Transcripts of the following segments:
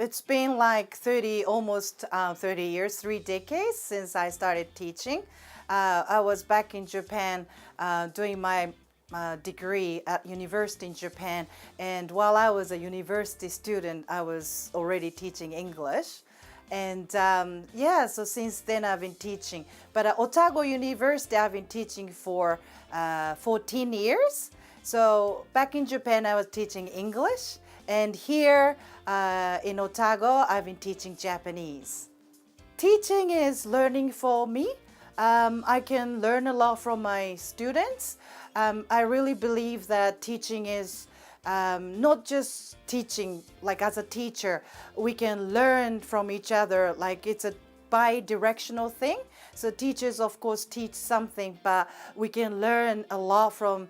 it's been like 30, almost 30 years, 3 decades since I started teaching. I was back in Japan doing my degree at university in Japan, and while I was a university student, I was already teaching English. And yeah, so since then I've been teaching. But at Otago University, I've been teaching for 14 years. So back in Japan, I was teaching English. And here in Otago, I've been teaching Japanese. Teaching is learning for me. I can learn a lot from my students. I really believe that teaching is not just teaching, like as a teacher, we can learn from each other, like it's a bi-directional thing. So teachers, of course, teach something, but we can learn a lot from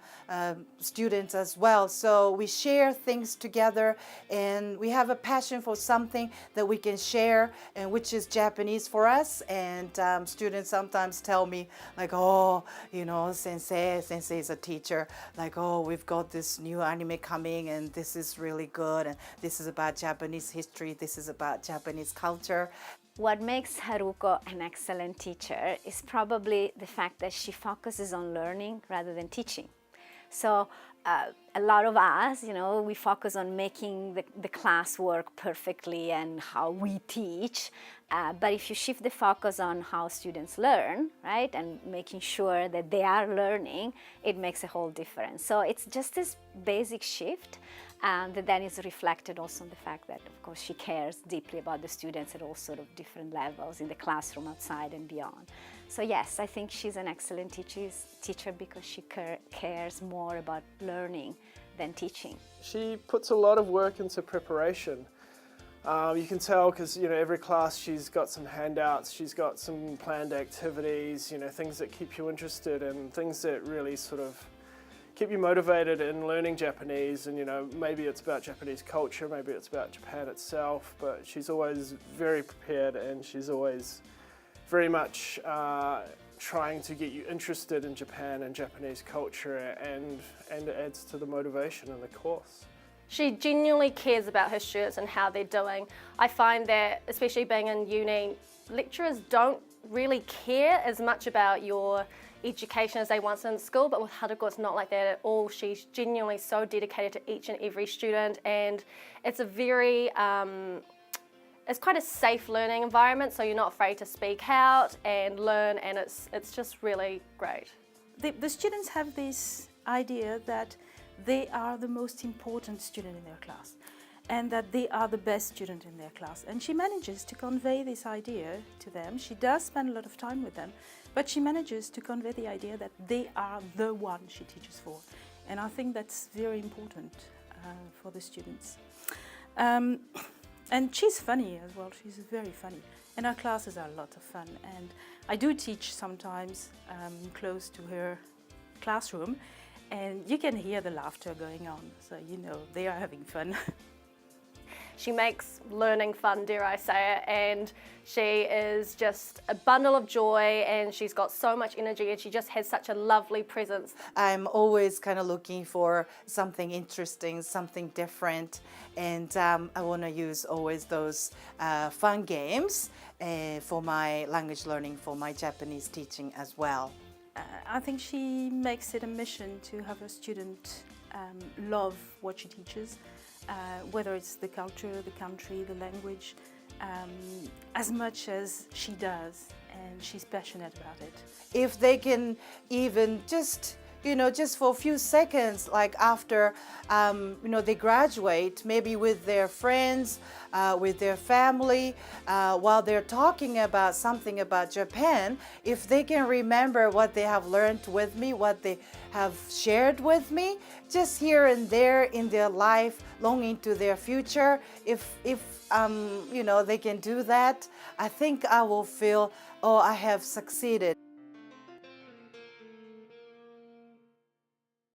students as well. So we share things together, and we have a passion for something that we can share, and which is Japanese for us. And students sometimes tell me, like, oh, you know, sensei is a teacher, like, oh, we've got this new anime coming, and this is really good, and this is about Japanese history, this is about Japanese culture. What makes Haruko an excellent teacher is probably the fact that she focuses on learning rather than teaching. So a lot of us, you know, we focus on making the class work perfectly and how we teach. But if you shift the focus on how students learn, right, and making sure that they are learning, it makes a whole difference. So it's just this basic shift that then is reflected also on the fact that, of course, she cares deeply about the students at all sort of different levels in the classroom, outside and beyond. So yes, I think she's an excellent teacher because she cares more about learning than teaching. She puts a lot of work into preparation. You can tell because, you know, every class she's got some handouts, she's got some planned activities, you know, things that keep you interested and things that really sort of keep you motivated in learning Japanese. And, you know, maybe it's about Japanese culture, maybe it's about Japan itself, but she's always very prepared, and she's always very much trying to get you interested in Japan and Japanese culture, and it adds to the motivation in the course. She genuinely cares about her students and how they're doing. I find that, especially being in uni, lecturers don't really care as much about your education as they once in school, but with Haruko it's not like that at all. She's genuinely so dedicated to each and every student, and it's a very it's quite a safe learning environment, so you're not afraid to speak out and learn, and it's just really great. The students have this idea that they are the most important student in their class, and that they are the best student in their class. And she manages to convey this idea to them. She does spend a lot of time with them, but she manages to convey the idea that they are the one she teaches for. And I think that's very important for the students. And she's funny as well. She's very funny. And our classes are a lot of fun. And I do teach sometimes close to her classroom, and you can hear the laughter going on. So you know they are having fun. She makes learning fun, dare I say it, and she is just a bundle of joy, and she's got so much energy, and she just has such a lovely presence. I'm always kind of looking for something interesting, something different, and I want to use always those fun games for my language learning, for my Japanese teaching as well. I think she makes it a mission to have her student love what she teaches, whether it's the culture, the country, the language, as much as she does, and she's passionate about it. If they can even just, you know, just for a few seconds, like after, you know, they graduate, maybe with their friends, with their family, while they're talking about something about Japan, if they can remember what they have learned with me, what they have shared with me, just here and there in their life, long into their future, if you know, they can do that, I think I will feel, oh, I have succeeded.